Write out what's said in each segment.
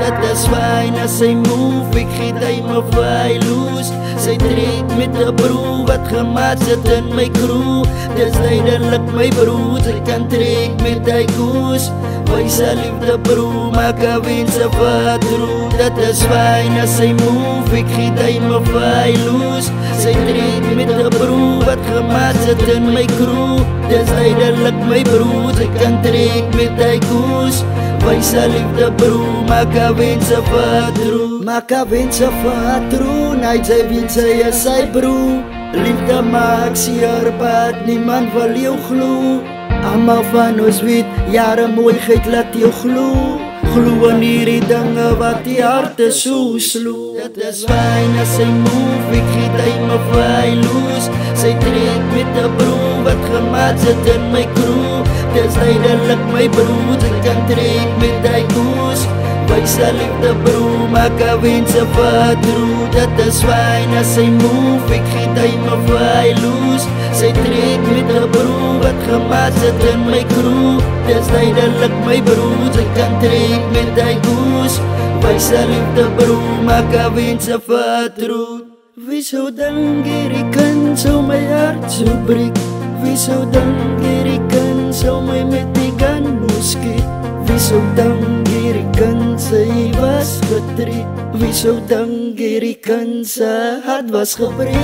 Dat is fijn als zij move, ik giet hij me vrij loose. Zij treedt met de broer, wat gemaakt zit in mijn crew. Dat is duidelijk mijn broer, zij kan trek met die koers. Wij zijn liefde broer, maak een winst of wat droe. Dat is fijn als zij move, ik giet hij me vrij loose. Zij treedt met de broer, wat gemaakt zit in mijn crew. Dat is duidelijk mijn broer, zij kan trek met die koers. Wij zijn liefde broer, maak een winst of wat droe. Maak een winst of wat droe, nee zij wint zij is sy broer. Liefde maak seer pad, niemand wil jou glo. Allemaal van ons weet, jare mooiheid laat jou glo. Glo in hierdie dinge wat die harte so slo. Dat is fijn as sy move, ek giet hy me vrij loose. Sy trek met de broer, wat gemaakt zit in my crew. Dis duidelijk my broer, sy kan trek met die koers. Wij zijn liefde broer, maak een winst of wat droe. Dat is fijn as sy move, ek giet hy me vrij loose. Sy trek met de broer, wat gemaakt zit in my crew. Dis duidelijk my broer, sy kan trek met die koers. Wij zijn liefde broer, maak een winst of wat droe. Wie zou dink hierdie kind sou my hart so breek? Wie zou dink hierdie kind sou my met die gun moes skiet? Wie zou dink hierdie kind sy was getrek? Wie zou dink hierdie kind sy hart was gebreek?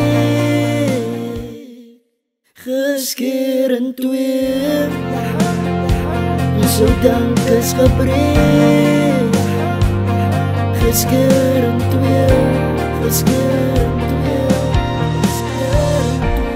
Geskeer in twee. Wie zou dink is gebreek? Geskeer in twee. Geskeer in twee. Geskeer in twee.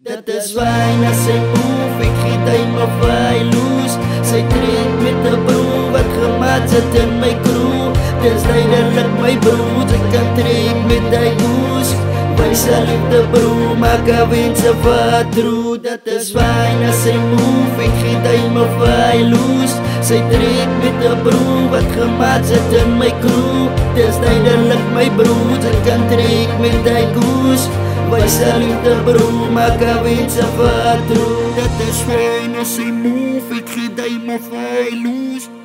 Dat is fijn as sy move, ek giet hy me vrij loose. Sy trek met de broer, wat gemaakt zit in my crew. Dis duidelijk my broer, sy kan trek met die koers. Wij zijn liefde broer, maak een winst of wat droe. Dat is fijn as sy move, ek giet hy me vrij loose. Sy trek met de broer, wat gemaakt zit in my crew. Dis duidelijk my broer, sy kan trek met die koers. Wij zijn liefde broer, maak een winst of wat droe. Dat is fijn as sy move, ek giet hy me vrij loose.